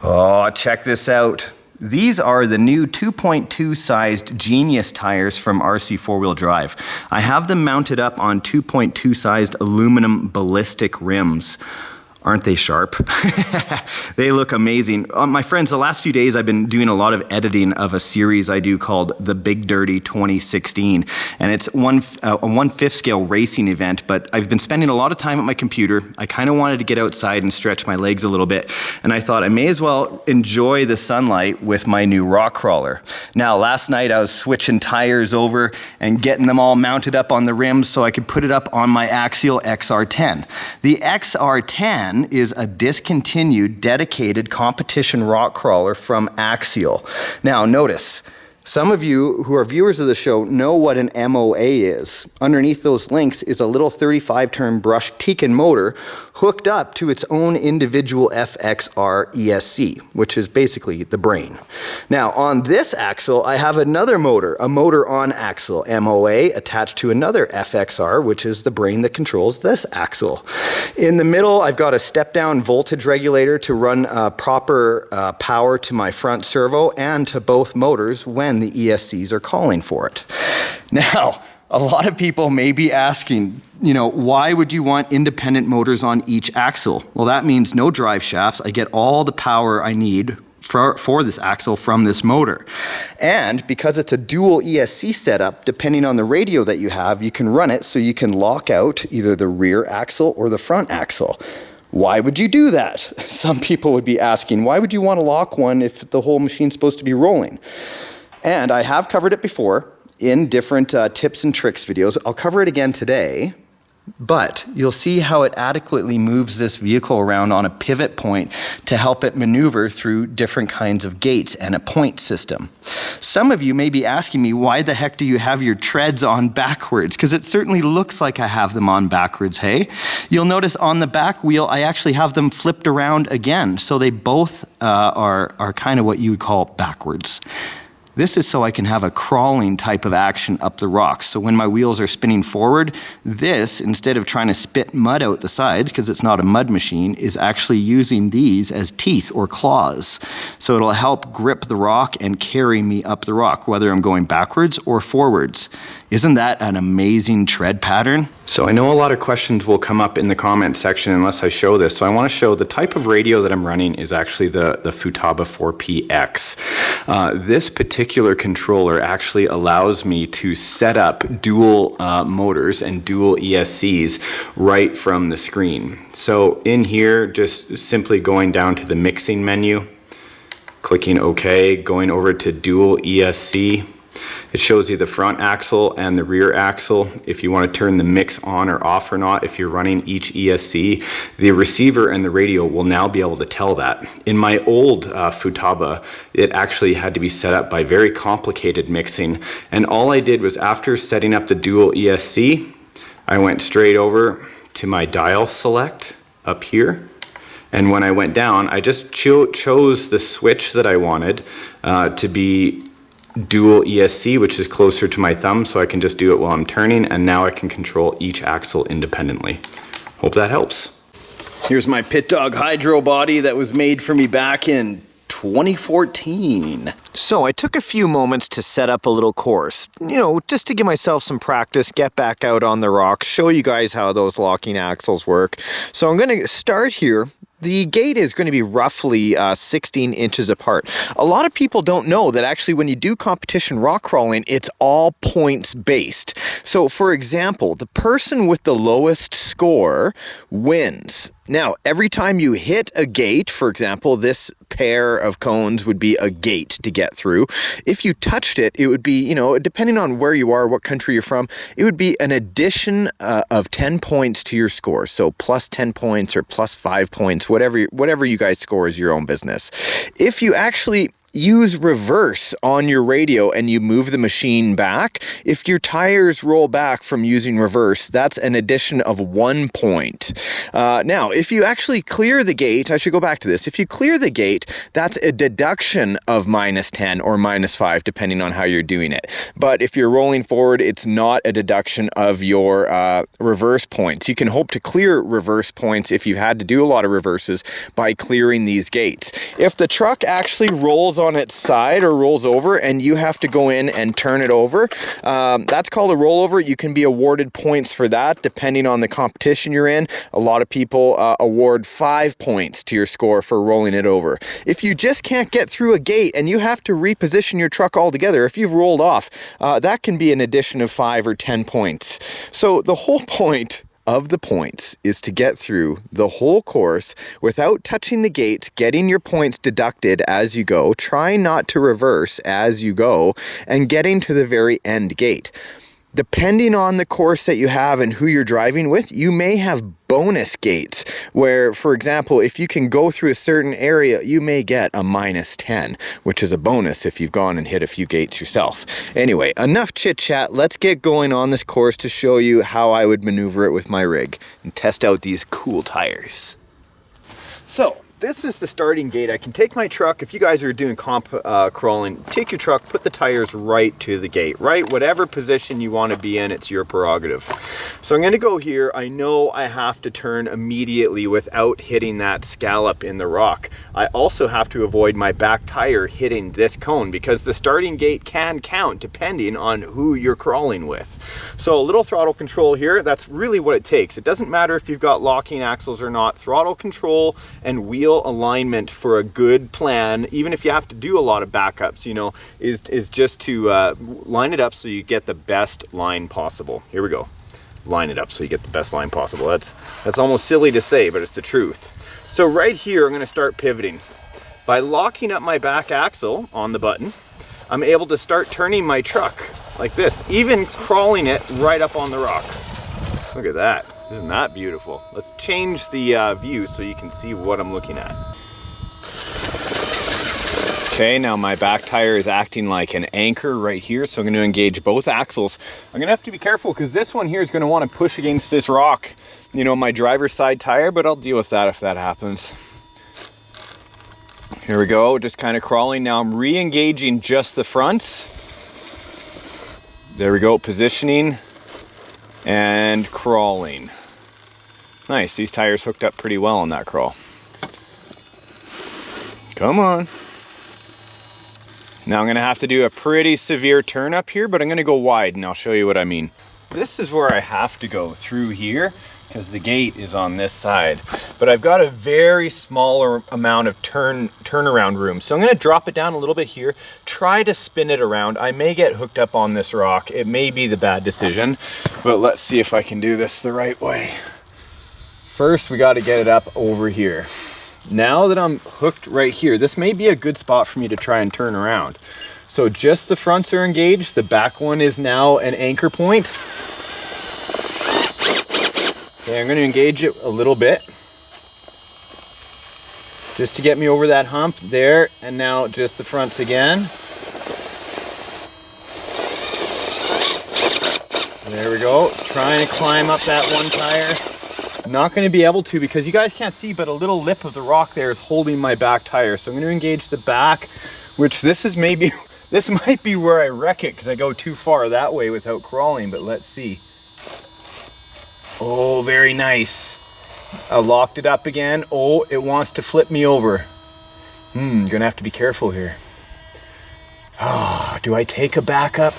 Oh, check this out. These are the new 2.2 sized Genius tires from RC4 Drive. I have them mounted up on 2.2 sized aluminum ballistic rims. Aren't they sharp? They look amazing. My friends, the last few days I've been doing a lot of editing of a series I do called The Big Dirty 2016. And it's a 1/5 scale racing event, but I've been spending a lot of time at my computer. I kind of wanted to get outside and stretch my legs a little bit. And I thought I may as well enjoy the sunlight with my new rock crawler. Now, last night I was switching tires over and getting them all mounted up on the rims so I could put it up on my Axial XR10. The XR10 is a discontinued, dedicated competition rock crawler from Axial. Now, notice, some of you who are viewers of the show know what an MOA is. Underneath those links is a little 35-turn brushed Tekin motor hooked up to its own individual FXR ESC, which is basically the brain. Now, on this axle, I have another motor, a motor-on-axle, MOA, attached to another FXR, which is the brain that controls this axle. In the middle, I've got a step-down voltage regulator to run proper power to my front servo and to both motors when the ESCs are calling for it. Now, a lot of people may be asking, why would you want independent motors on each axle? Well, that means no drive shafts. I get all the power I need for this axle from this motor. And because it's a dual ESC setup, depending on the radio that you have, you can run it so you can lock out either the rear axle or the front axle. Why would you do that? Some people would be asking, why would you want to lock one if the whole machine's supposed to be rolling? And I have covered it before in different tips and tricks videos. I'll cover it again today, but you'll see how it adequately moves this vehicle around on a pivot point to help it maneuver through different kinds of gates and a point system. Some of you may be asking me, why the heck do you have your treads on backwards? Because it certainly looks like I have them on backwards, hey? You'll notice on the back wheel, I actually have them flipped around again. So they both are kind of what you would call backwards. This is so I can have a crawling type of action up the rocks. So when my wheels are spinning forward, this, instead of trying to spit mud out the sides, because it's not a mud machine, is actually using these as teeth or claws. So it'll help grip the rock and carry me up the rock, whether I'm going backwards or forwards. Isn't that an amazing tread pattern? So I know a lot of questions will come up in the comment section unless I show this. So I want to show the type of radio that I'm running is actually the Futaba T4PX. This particular controller actually allows me to set up dual motors and dual ESCs right from the screen. So in here, just simply going down to the mixing menu, clicking OK, going over to dual ESC. It shows you the front axle and the rear axle. If you want to turn the mix on or off or not, if you're running each ESC, the receiver and the radio will now be able to tell that. In my old Futaba, it actually had to be set up by very complicated mixing. And all I did was, after setting up the dual ESC, I went straight over to my dial select up here. And when I went down, I just chose the switch that I wanted to be dual ESC, which is closer to my thumb, so I can just do it while I'm turning, and now I can control each axle independently. Hope that helps. Here's my Pit Dog Hydro body that was made for me back in 2014. So I took a few moments to set up a little course, just to give myself some practice, get back out on the rocks, show you guys how those locking axles work. So I'm going to start here. The gate is going to be roughly 16 inches apart. A lot of people don't know that actually when you do competition rock crawling, it's all points based. So for example, the person with the lowest score wins. Now, every time you hit a gate, for example, this pair of cones would be a gate to get through. If you touched it, it would be, depending on where you are, what country you're from, it would be an addition of 10 points to your score. So plus 10 points or plus 5 points, whatever you guys score is your own business. If you actually use reverse on your radio and you move the machine back, if your tires roll back from using reverse, that's an addition of 1 point. Now, if you actually clear the gate, I should go back to this. If you clear the gate, that's a deduction of -10 or -5, depending on how you're doing it. But if you're rolling forward, it's not a deduction of your reverse points. You can hope to clear reverse points if you had to do a lot of reverses by clearing these gates. If the truck actually rolls on its side or rolls over and you have to go in and turn it over, that's called a rollover. You can be awarded points for that depending on the competition you're in. A lot of people award 5 points to your score for rolling it over. If you just can't get through a gate and you have to reposition your truck altogether, if you've rolled off, that can be an addition of 5 or 10 points. So the whole point of the points is to get through the whole course without touching the gates, getting your points deducted as you go, trying not to reverse as you go, and getting to the very end gate. Depending on the course that you have and who you're driving with, you may have bonus gates where, for example, if you can go through a certain area, you may get a -10, which is a bonus if you've gone and hit a few gates yourself. Anyway, enough chit chat. Let's get going on this course to show you how I would maneuver it with my rig and test out these cool tires. So, this is the starting gate. I can take my truck, if you guys are doing comp crawling, take your truck, put the tires right to the gate, right? Whatever position you want to be in, it's your prerogative. So I'm going to go here. I know I have to turn immediately without hitting that scallop in the rock. I also have to avoid my back tire hitting this cone because the starting gate can count depending on who you're crawling with. So a little throttle control here, that's really what it takes. It doesn't matter if you've got locking axles or not. Throttle control and wheel alignment for a good plan, even if you have to do a lot of backups, you know, is just to line it up so you get the best line possible. Here we go. Line it up so you get the best line possible. That's almost silly to say, but it's the truth. So right here, I'm going to start pivoting. By locking up my back axle on the button, I'm able to start turning my truck like this, even crawling it right up on the rock. Look at that. Isn't that beautiful? Let's change the view so you can see what I'm looking at. Okay, now my back tire is acting like an anchor right here, so I'm going to engage both axles. I'm going to have to be careful because this one here is going to want to push against this rock, you know, my driver's side tire, but I'll deal with that if that happens. Here we go, just kind of crawling. Now I'm re-engaging just the fronts. There we go, positioning and crawling. Nice, these tires hooked up pretty well on that crawl. Come on. Now I'm gonna have to do a pretty severe turn up here, but I'm gonna go wide and I'll show you what I mean. This is where I have to go through here because the gate is on this side. But I've got a very smaller amount of turnaround room. So I'm gonna drop it down a little bit here, try to spin it around. I may get hooked up on this rock. It may be the bad decision, but let's see if I can do this the right way. First, we gotta get it up over here. Now that I'm hooked right here, this may be a good spot for me to try and turn around. So just the fronts are engaged. The back one is now an anchor point. Okay, I'm going to engage it a little bit just to get me over that hump there, and now just the fronts again. There we go, trying to climb up that one tire. Not going to be able to because you guys can't see, but a little lip of the rock there is holding my back tire. So I'm going to engage the back, which this might be where I wreck it because I go too far that way without crawling, but let's see. Oh, very nice. I locked it up again. Oh, it wants to flip me over. Gonna have to be careful here. Do I take a backup?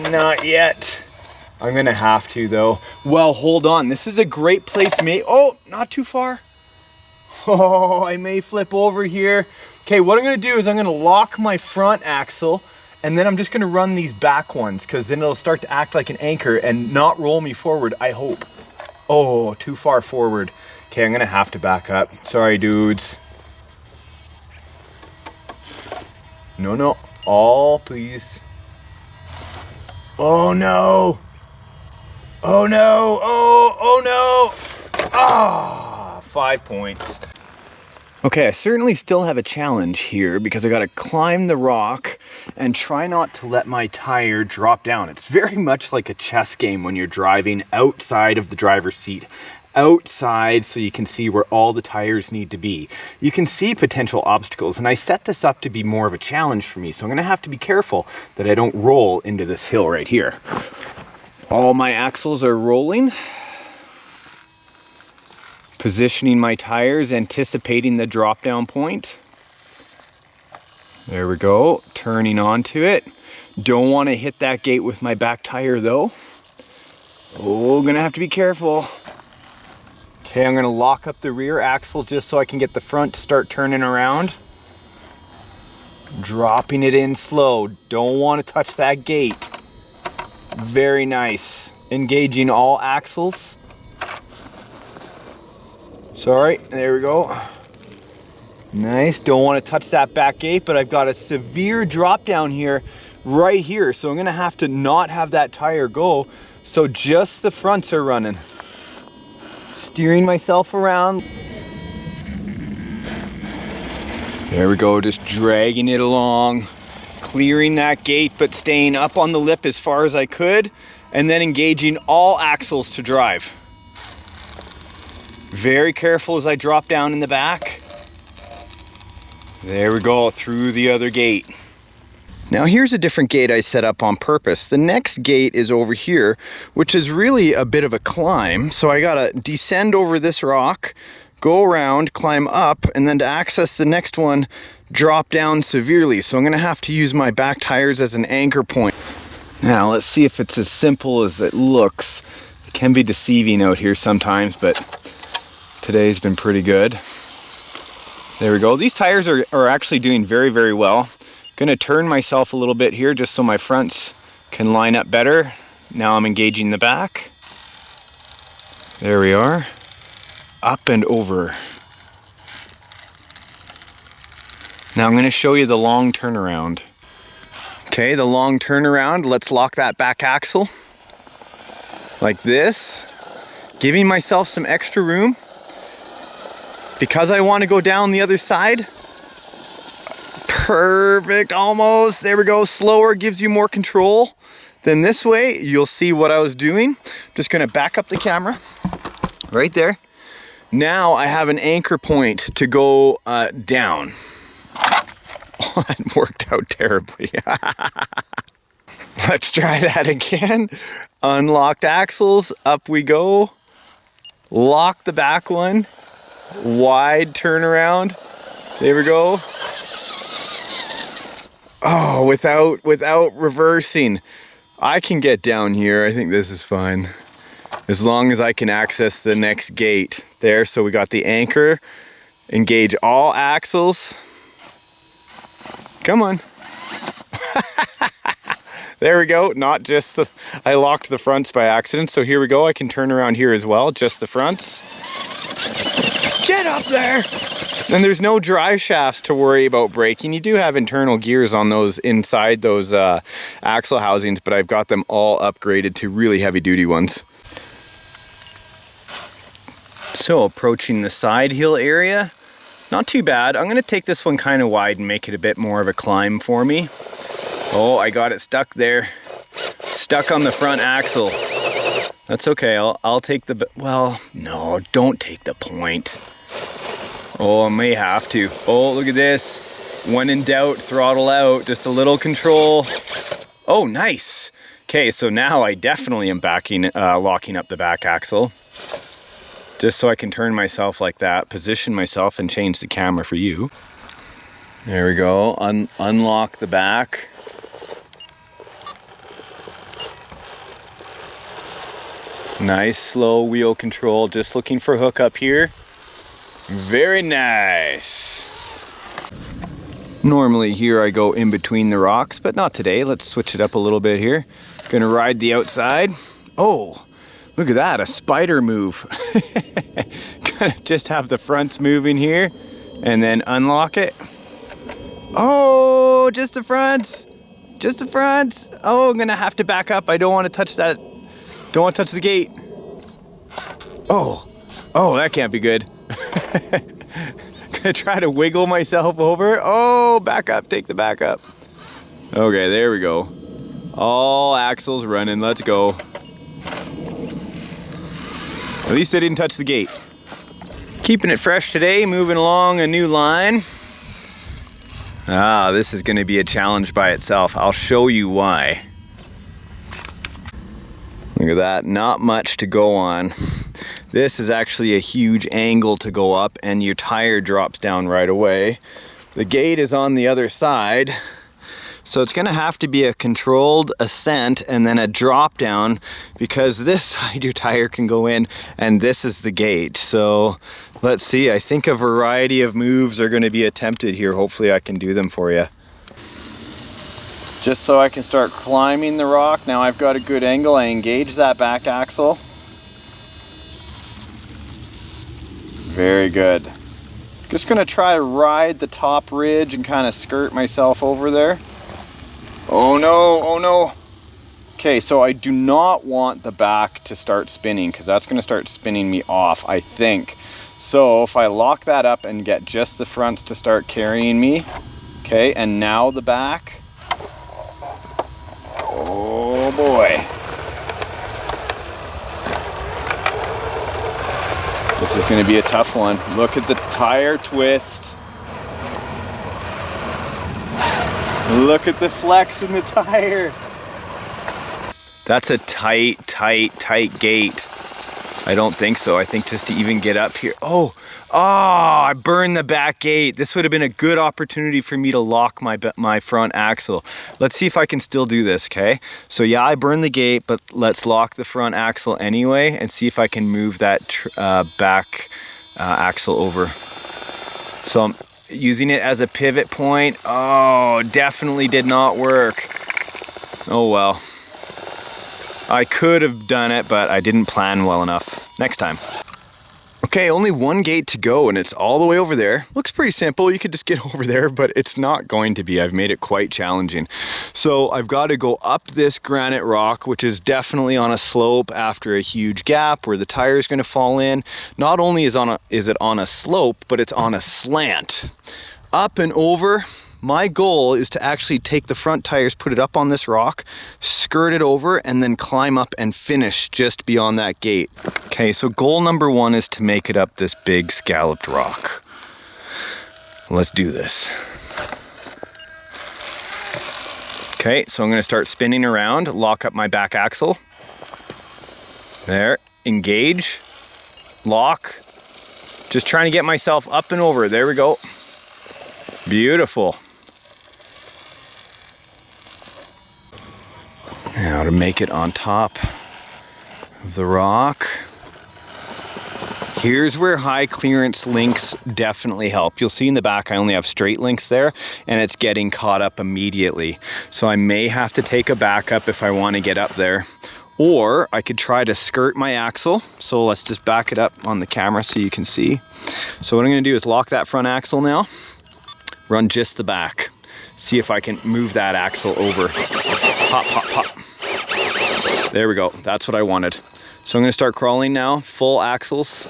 Not yet. I'm gonna have to though. Well, hold on. This is a great place. Oh, not too far. Oh, I may flip over here. Okay, what I'm gonna do is I'm gonna lock my front axle, and then I'm just gonna run these back ones because then it'll start to act like an anchor and not roll me forward, I hope. Oh, too far forward. Okay, I'm gonna have to back up. Sorry, dudes. No, all please. Oh no. Oh no, oh no. 5 points. Okay, I certainly still have a challenge here because I gotta climb the rock and try not to let my tire drop down. It's very much like a chess game when you're driving outside of the driver's seat. Outside so you can see where all the tires need to be. You can see potential obstacles, and I set this up to be more of a challenge for me, so I'm gonna have to be careful that I don't roll into this hill right here. All my axles are rolling. Positioning my tires, anticipating the drop down point. There we go, turning onto it. Don't want to hit that gate with my back tire though. Oh, gonna have to be careful. Okay, I'm gonna lock up the rear axle just so I can get the front to start turning around. Dropping it in slow. Don't want to touch that gate. Very nice. Engaging all axles. Sorry, there we go. Nice, don't want to touch that back gate, but I've got a severe drop down here, right here. So I'm gonna have to not have that tire go. So just the fronts are running. Steering myself around. There we go, just dragging it along. Clearing that gate, but staying up on the lip as far as I could. And then engaging all axles to drive. Very careful as I drop down in the back. There we go, through the other gate. Now here's a different gate I set up on purpose. The next gate is over here, which is really a bit of a climb. So I gotta descend over this rock, go around, climb up, and then to access the next one, drop down severely. So I'm gonna have to use my back tires as an anchor point. Now let's see if it's as simple as it looks. It can be deceiving out here sometimes, but today's been pretty good. There we go. These tires are actually doing very, very well. Gonna turn myself a little bit here just so my fronts can line up better. Now I'm engaging the back. There we are. Up and over. Now I'm gonna show you the long turnaround. Okay, the long turnaround. Let's lock that back axle. Like this. Giving myself some extra room. Because I want to go down the other side. Perfect, almost. There we go. Slower gives you more control. Then this way, you'll see what I was doing. Just gonna back up the camera. Right there. Now I have an anchor point to go down. Oh, that worked out terribly. Let's try that again. Unlocked axles, up we go. Lock the back one. Wide turnaround. There we go. Oh, without reversing. I can get down here. I think this is fine. As long as I can access the next gate. There, so we got the anchor. Engage all axles. Come on. There we go. Not just the... I locked the fronts by accident. So here we go. I can turn around here as well. Just the fronts. Get up there! And there's no drive shafts to worry about braking. You do have internal gears on those inside those axle housings, but I've got them all upgraded to really heavy duty ones. So approaching the side hill area, not too bad. I'm gonna take this one kind of wide and make it a bit more of a climb for me. Oh, I got it stuck there. Stuck on the front axle. That's okay, I'll take the, well, no, don't take the point. Oh, I may have to. Oh, look at this. When in doubt, throttle out. Just a little control. Oh, nice. Okay, so now I definitely am locking up the back axle. Just so I can turn myself like that, position myself, and change the camera for you. There we go. Unlock the back. Nice slow wheel control. Just looking for hook up here. Very nice. Normally here I go in between the rocks, but not today. Let's switch it up a little bit here. Gonna ride the outside. Oh, look at that, a spider move. Gonna just have the fronts moving here and then unlock it. Oh, just the fronts. Just the fronts. Oh, I'm gonna have to back up. I don't want to touch that. Don't want to touch the gate. Oh, that can't be good. Gonna try to wiggle myself over. Oh, back up, take the back up. Okay, there we go. All axles running, let's go. At least I didn't touch the gate. Keeping it fresh today, moving along a new line. Ah, this is gonna be a challenge by itself. I'll show you why. Look at that, not much to go on. This is actually a huge angle to go up and your tire drops down right away. The gate is on the other side. So it's gonna have to be a controlled ascent and then a drop down, because this side your tire can go in and this is the gate. So let's see, I think a variety of moves are gonna be attempted here. Hopefully I can do them for you. Just so I can start climbing the rock. Now I've got a good angle, I engage that back axle. Very good. Just gonna try to ride the top ridge and kind of skirt myself over there. Oh no, oh no. Okay, so I do not want the back to start spinning, because that's gonna start spinning me off, I think. So if I lock that up and get just the fronts to start carrying me. Okay, and now the back. Oh boy. This is gonna be a tough one. Look at the tire twist. Look at the flex in the tire. That's a tight gate. I don't think so. I think just to even get up here. Oh, I burned the back gate. This would have been a good opportunity for me to lock my front axle. Let's see if I can still do this, okay? So yeah, I burned the gate, but let's lock the front axle anyway and see if I can move that back axle over. So I'm using it as a pivot point. Oh, definitely did not work. Oh well. I could have done it, but I didn't plan well enough. Next time. Okay, only one gate to go and it's all the way over there. Looks pretty simple, you could just get over there, but it's not going to be. I've made it quite challenging. So I've got to go up this granite rock, which is definitely on a slope after a huge gap where the tire is going to fall in. Not only is it on a slope, but it's on a slant. Up and over. My goal is to actually take the front tires, put it up on this rock, skirt it over, and then climb up and finish just beyond that gate. Okay, so goal number one is to make it up this big scalloped rock. Let's do this. Okay, so I'm gonna start spinning around, lock up my back axle. There, engage, lock. Just trying to get myself up and over. There we go. Beautiful. Now to make it on top of the rock. Here's where high clearance links definitely help. You'll see in the back I only have straight links there and it's getting caught up immediately. So I may have to take a backup if I want to get up there. Or I could try to skirt my axle. So let's just back it up on the camera so you can see. So what I'm going to do is lock that front axle now. Run just the back. See if I can move that axle over. Pop, pop, pop. There we go. That's what I wanted. So I'm going to start crawling now. Full axles.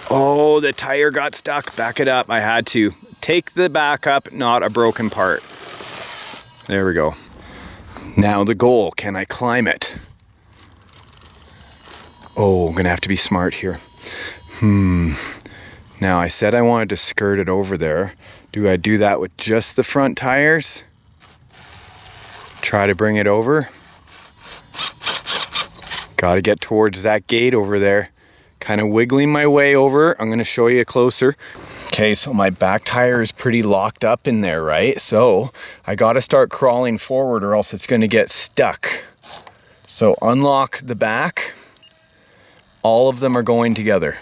Oh, the tire got stuck. Back it up. I had to. Take the back up, not a broken part. There we go. Now the goal. Can I climb it? Oh, I'm going to have to be smart here. Now I said I wanted to skirt it over there. Do I do that with just the front tires? Try to bring it over. Got to get towards that gate over there. Kind of wiggling my way over. I'm going to show you closer. Okay, so my back tire is pretty locked up in there, right? So I got to start crawling forward or else it's going to get stuck. So unlock the back. All of them are going together.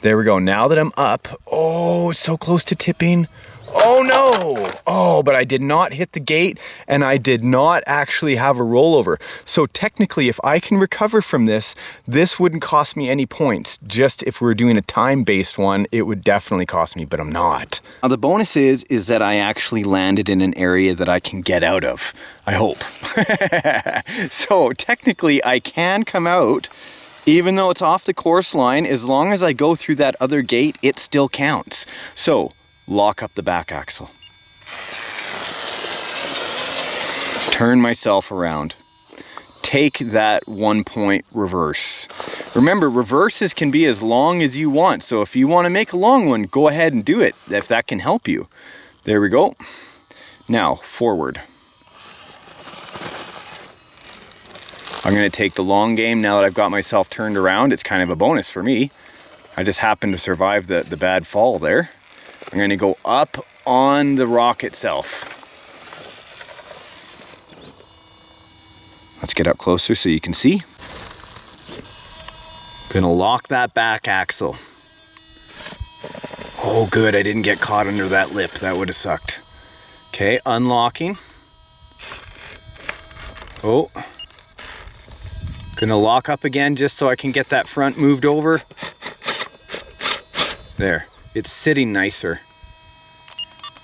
There we go. Now that I'm up, oh, it's so close to tipping. Oh no! Oh, but I did not hit the gate and I did not actually have a rollover. So technically, if I can recover from this, this wouldn't cost me any points. Just if we were doing a time-based one, it would definitely cost me, but I'm not. Now the bonus is that I actually landed in an area that I can get out of. I hope. So technically I can come out Even though it's off the course line, as long as I go through that other gate, it still counts. So, lock up the back axle. Turn myself around. Take that 1 point reverse. Remember, reverses can be as long as you want. So if you want to make a long one, go ahead and do it, if that can help you. There we go. Now, forward. I'm going to take the long game now that I've got myself turned around. It's kind of a bonus for me. I just happened to survive the bad fall there. I'm going to go up on the rock itself. Let's get up closer so you can see. Gonna lock that back axle. Oh good, I didn't get caught under that lip. That would have sucked. Okay, unlocking. Oh. Gonna lock up again just so I can get that front moved over. There, it's sitting nicer.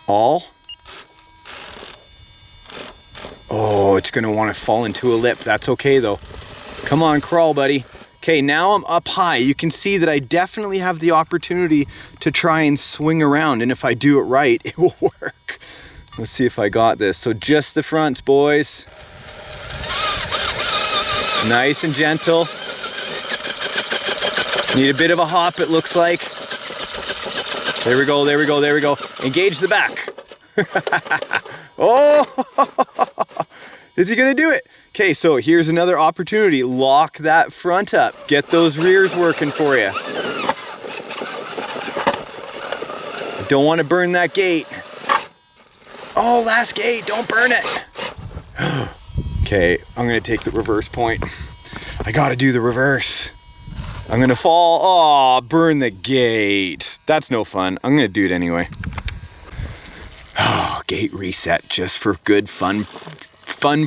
All. Oh, it's gonna want to fall into a lip. That's okay though. Come on, crawl, buddy. Okay, now I'm up high. You can see that I definitely have the opportunity to try and swing around, and if I do it right, it will work. Let's see if I got this. So just the fronts, boys. Nice and gentle. Need a bit of a hop, it looks like. There we go, there we go, there we go. Engage the back. Oh, is he gonna do it? Okay, so here's another opportunity. Lock that front up. Get those rears working for you. Don't want to burn that gate. Oh, last gate, don't burn it. Okay, I'm gonna take the reverse point. I gotta do the reverse. I'm gonna fall. Oh, burn the gate. That's no fun. I'm gonna do it anyway. Oh, gate reset just for good fun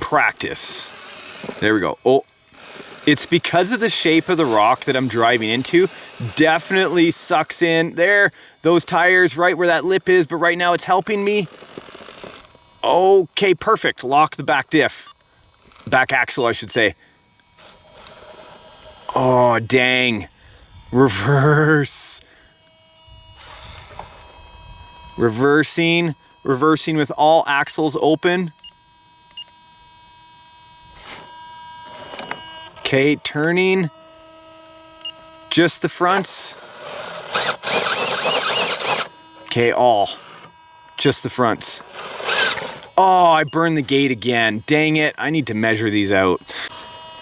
practice. There we go. Oh, it's because of the shape of the rock that I'm driving into. Definitely sucks in there. Those tires right where that lip is, but right now it's helping me. Okay, perfect. Lock the back diff. Back axle, I should say. Oh, dang. Reverse. Reversing with all axles open. Okay, turning. Just the fronts. Okay, all. Just the fronts. Oh, I burned the gate again. Dang it, I need to measure these out.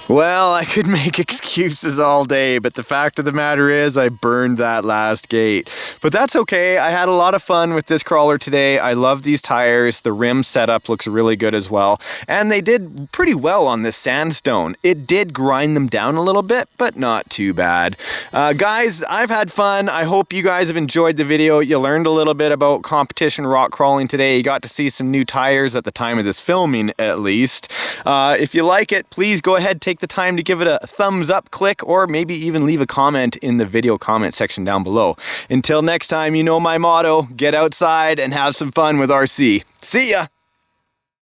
Well, I could make excuses all day, but the fact of the matter is I burned that last gate. But that's okay. I had a lot of fun with this crawler today. I love these tires. The rim setup looks really good as well. And they did pretty well on this sandstone. It did grind them down a little bit, but not too bad. Guys, I've had fun. I hope you guys have enjoyed the video. You learned a little bit about competition rock crawling today. You got to see some new tires at the time of this filming, at least. If you like it, please go ahead, take the time to give it a thumbs up, click, or maybe even leave a comment in the video comment section down below. Until next time, you know my motto, get outside and have some fun with RC. See ya!